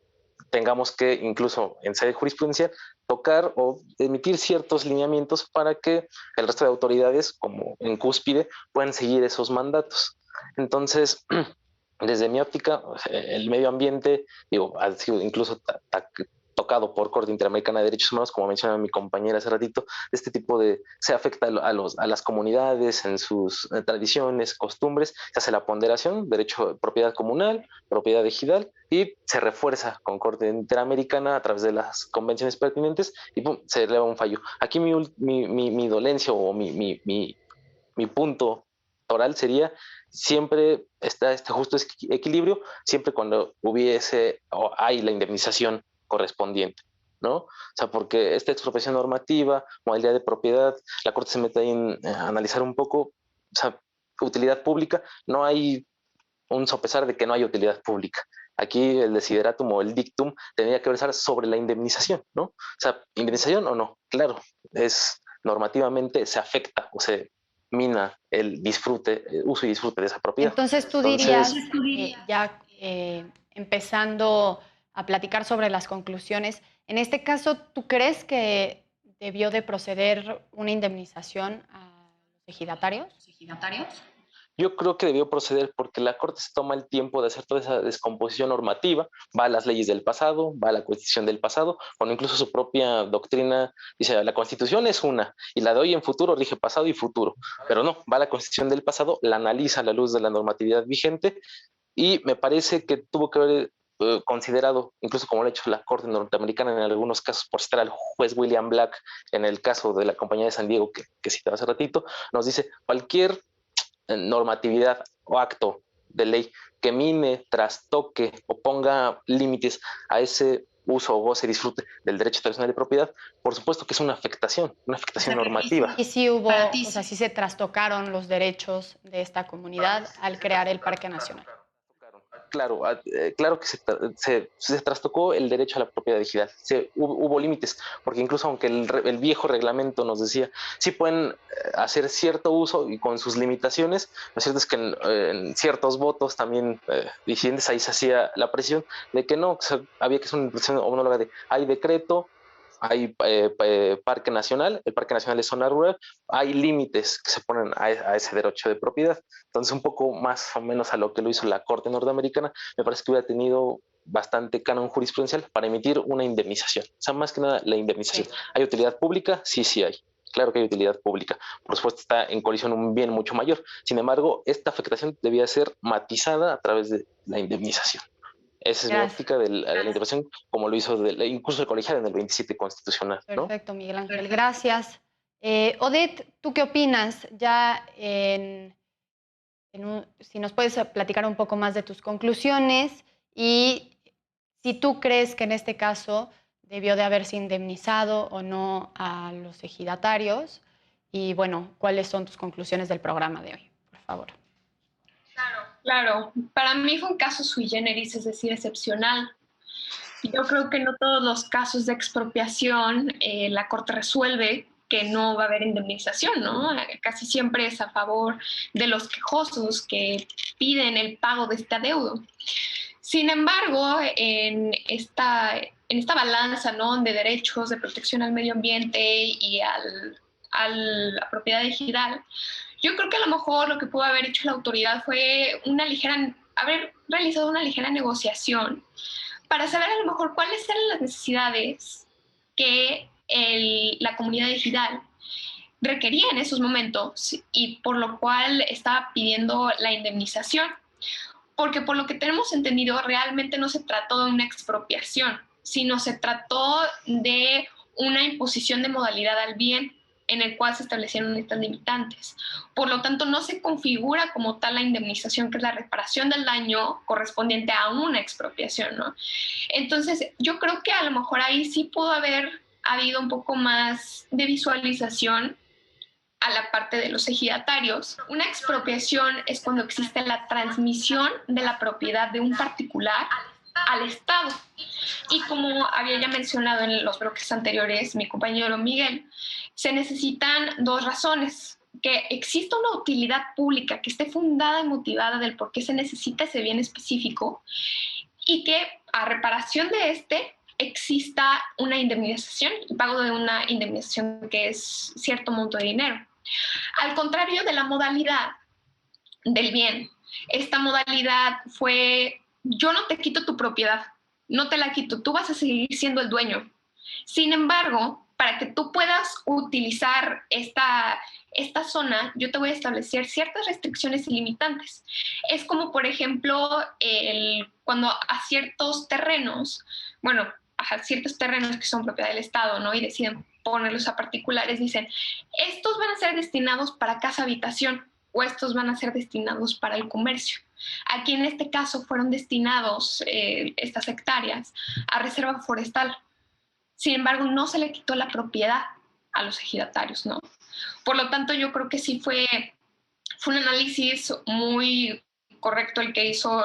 tengamos que, incluso en sede jurisprudencial, tocar o emitir ciertos lineamientos para que el resto de autoridades, como en cúspide, puedan seguir esos mandatos. Entonces, desde mi óptica, el medio ambiente, digo, ha sido incluso tocado por Corte Interamericana de Derechos Humanos, como mencionaba mi compañera hace ratito, este tipo de, se afecta a las comunidades en sus tradiciones, costumbres, se hace la ponderación, derecho de propiedad comunal, propiedad ejidal, y se refuerza con Corte Interamericana a través de las convenciones pertinentes y ¡pum!, se eleva un fallo. Aquí mi dolencia o mi punto oral sería siempre está este justo equilibrio, siempre cuando hubiese o hay la indemnización correspondiente, ¿no? O sea, porque esta expropiación normativa, modalidad de propiedad, la Corte se mete ahí en analizar un poco, o sea, utilidad pública, no hay un sopesar de que no hay utilidad pública. Aquí el desideratum o el dictum tendría que versar sobre la indemnización, ¿no? O sea, ¿indemnización o no? Claro, es normativamente se afecta o se mina el disfrute, el uso y disfrute de esa propiedad. Entonces tú dirías, ya empezando a platicar sobre las conclusiones, en este caso, ¿tú crees que debió de proceder una indemnización a los ejidatarios? Yo creo que debió proceder porque la Corte se toma el tiempo de hacer toda esa descomposición normativa, va a las leyes del pasado, va a la Constitución del pasado, cuando incluso su propia doctrina dice la Constitución es una y la de hoy en futuro rige pasado y futuro, pero no, va a la Constitución del pasado, la analiza a la luz de la normatividad vigente y me parece que tuvo que haber considerado, incluso como lo ha hecho la Corte norteamericana en algunos casos, por citar al juez William Black en el caso de la Compañía de San Diego que citaba hace ratito, nos dice cualquier normatividad o acto de ley que mine, trastoque o ponga límites a ese uso, goce, disfrute del derecho tradicional de propiedad, por supuesto que es una afectación normativa. Y sí hubo, o sea, sí se trastocaron los derechos de esta comunidad al crear el Parque Nacional. Claro, claro que se trastocó el derecho a la propiedad digital. Hubo límites, porque incluso aunque el viejo reglamento nos decía, sí pueden hacer cierto uso y con sus limitaciones, lo cierto es que en ciertos votos también disidentes ahí se hacía la presión de que no, había que hacer una implementación homóloga de hay decreto, hay Parque Nacional, el Parque Nacional es zona rural, hay límites que se ponen a ese derecho de propiedad. Entonces, un poco más o menos a lo que lo hizo la Corte Norteamericana, me parece que hubiera tenido bastante canon jurisprudencial para emitir una indemnización. O sea, más que nada la indemnización. Sí. ¿Hay utilidad pública? Sí, sí hay. Claro que hay utilidad pública. Por supuesto, está en colisión un bien mucho mayor. Sin embargo, esta afectación debía ser matizada a través de la indemnización. Esa es la óptica de la interpretación, como lo hizo incluso el colegiado en el 27 constitucional, ¿no? Perfecto, Miguel Ángel. Gracias. Odette, ¿tú qué opinas? Ya si nos puedes platicar un poco más de tus conclusiones y si tú crees que en este caso debió de haberse indemnizado o no a los ejidatarios y, bueno, ¿cuáles son tus conclusiones del programa de hoy? Por favor. Claro, para mí fue un caso sui generis, es decir, excepcional. Yo creo que no todos los casos de expropiación la Corte resuelve que no va a haber indemnización, ¿no? Casi siempre es a favor de los quejosos que piden el pago de este adeudo. Sin embargo, en esta balanza, ¿no?, de derechos, de protección al medio ambiente y a la propiedad digital, yo creo que a lo mejor lo que pudo haber hecho la autoridad fue haber realizado una ligera negociación para saber a lo mejor cuáles eran las necesidades que la comunidad digital requería en esos momentos y por lo cual estaba pidiendo la indemnización. Porque por lo que tenemos entendido, realmente no se trató de una expropiación, sino se trató de una imposición de modalidad al bien en el cual se establecieron estas limitantes. Por lo tanto, no se configura como tal la indemnización, que es la reparación del daño correspondiente a una expropiación, ¿no? Entonces, yo creo que a lo mejor ahí sí pudo haber habido un poco más de visualización a la parte de los ejidatarios. Una expropiación es cuando existe la transmisión de la propiedad de un particular al Estado. Y como había ya mencionado en los bloques anteriores mi compañero Miguel, se necesitan dos razones: que exista una utilidad pública que esté fundada y motivada del por qué se necesita ese bien específico, y que a reparación de exista una indemnización, el pago de una indemnización que es cierto monto de dinero. Al contrario de la modalidad del bien, esta modalidad fue: yo no te quito tu propiedad, no te la quito, tú vas a seguir siendo el dueño. Sin embargo, para que tú puedas utilizar esta zona, yo te voy a establecer ciertas restricciones y limitantes. Es como, por ejemplo, cuando a ciertos terrenos, a ciertos terrenos que son propiedad del Estado, ¿no?, y deciden ponerlos a particulares, dicen, estos van a ser destinados para casa-habitación o estos van a ser destinados para el comercio. Aquí en este caso fueron destinados estas hectáreas a reserva forestal. Sin embargo, no se le quitó la propiedad a los ejidatarios, ¿no? Por lo tanto, yo creo que sí fue un análisis muy correcto el que hizo,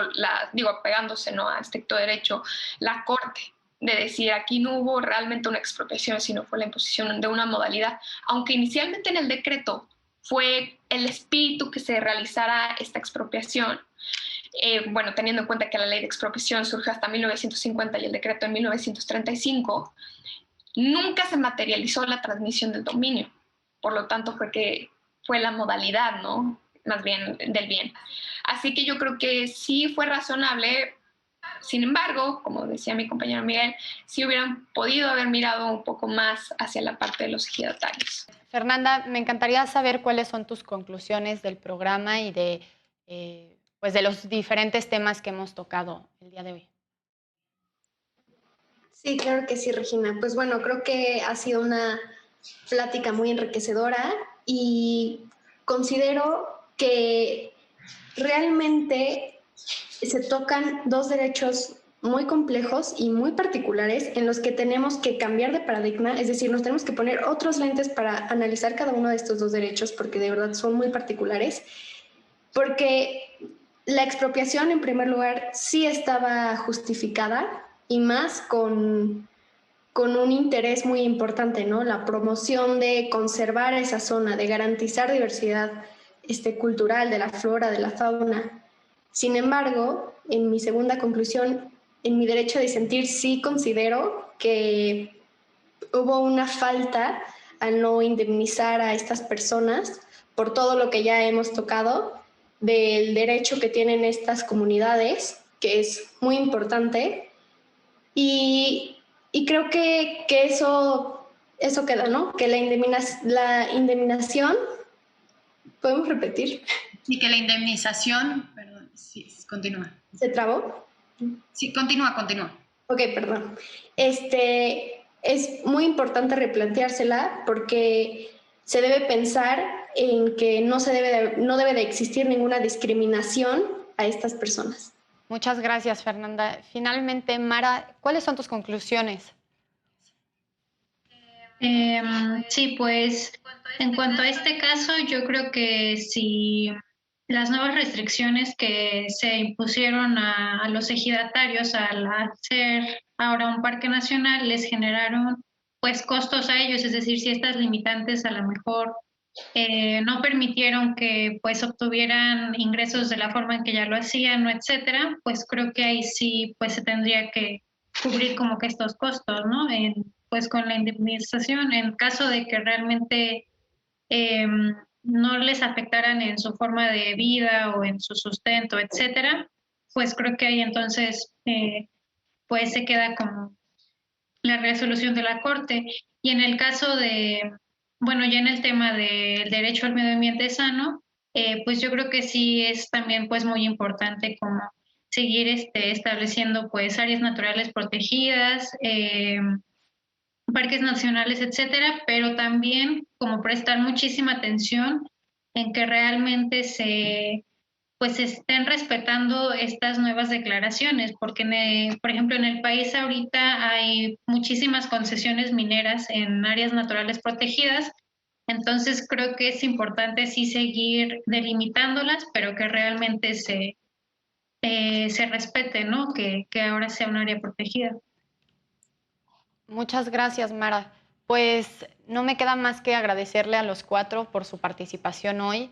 apegándose, ¿no?, a estricto derecho, la Corte, de decir, aquí no hubo realmente una expropiación, sino fue la imposición de una modalidad, aunque inicialmente en el decreto fue el espíritu que se realizara esta expropiación. Teniendo en cuenta que la ley de expropiación surgió hasta 1950 y el decreto en 1935, nunca se materializó la transmisión del dominio. Por lo tanto, fue la modalidad, ¿no?, más bien del bien. Así que yo creo que sí fue razonable. Sin embargo, como decía mi compañero Miguel, sí hubieran podido haber mirado un poco más hacia la parte de los ejidatarios. Fernanda, me encantaría saber cuáles son tus conclusiones del programa y de los diferentes temas que hemos tocado el día de hoy. Sí, claro que sí, Regina. Pues bueno, creo que ha sido una plática muy enriquecedora y considero que realmente se tocan dos derechos muy complejos y muy particulares en los que tenemos que cambiar de paradigma, es decir, nos tenemos que poner otros lentes para analizar cada uno de estos dos derechos porque de verdad son muy particulares, porque la expropiación en primer lugar sí estaba justificada y más con un interés muy importante, ¿no? La promoción de conservar esa zona, de garantizar diversidad cultural de la flora, de la fauna. Sin embargo, en mi segunda conclusión, en mi derecho a disentir sí considero que hubo una falta al no indemnizar a estas personas por todo lo que ya hemos tocado, del derecho que tienen estas comunidades, que es muy importante, y creo que eso queda, ¿no? Que la indemnización, ¿podemos repetir? Sí, que la indemnización, perdón, sí, continúa. ¿Se trabó? Sí, continúa. Ok, perdón. Es muy importante replanteársela porque se debe pensar en que no debe de existir ninguna discriminación a estas personas. Muchas gracias, Fernanda. Finalmente, Mara, ¿cuáles son tus conclusiones? Sí, pues en cuanto a este caso, yo creo que si las nuevas restricciones que se impusieron a los ejidatarios al hacer ahora un parque nacional les generaron pues costos a ellos, es decir, si estas limitantes a lo mejor no permitieron que pues obtuvieran ingresos de la forma en que ya lo hacían, etcétera, pues creo que ahí sí pues se tendría que cubrir como que estos costos, ¿no? Pues con la indemnización, en caso de que realmente no les afectaran en su forma de vida o en su sustento, etcétera, pues creo que ahí entonces pues se queda como la resolución de la Corte. Y en el caso de, bueno, ya en el tema del derecho al medio ambiente sano, pues yo creo que sí es también pues muy importante como seguir estableciendo pues áreas naturales protegidas, parques nacionales, etcétera, pero también como prestar muchísima atención en que realmente pues estén respetando estas nuevas declaraciones, porque por ejemplo en el país ahorita hay muchísimas concesiones mineras en áreas naturales protegidas, entonces creo que es importante sí seguir delimitándolas, pero que realmente se respete, ¿no? Que ahora sea un área protegida. Muchas gracias, Mara. Pues no me queda más que agradecerle a los cuatro por su participación hoy.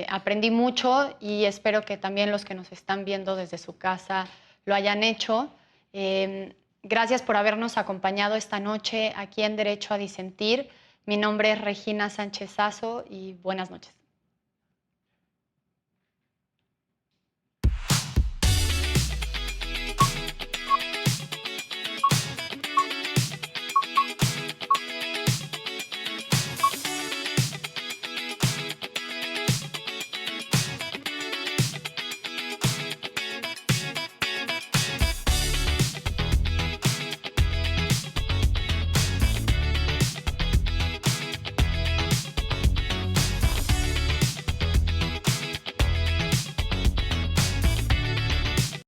Aprendí mucho y espero que también los que nos están viendo desde su casa lo hayan hecho. Gracias por habernos acompañado esta noche aquí en Derecho a Disentir. Mi nombre es Regina Sánchez Sazo y buenas noches.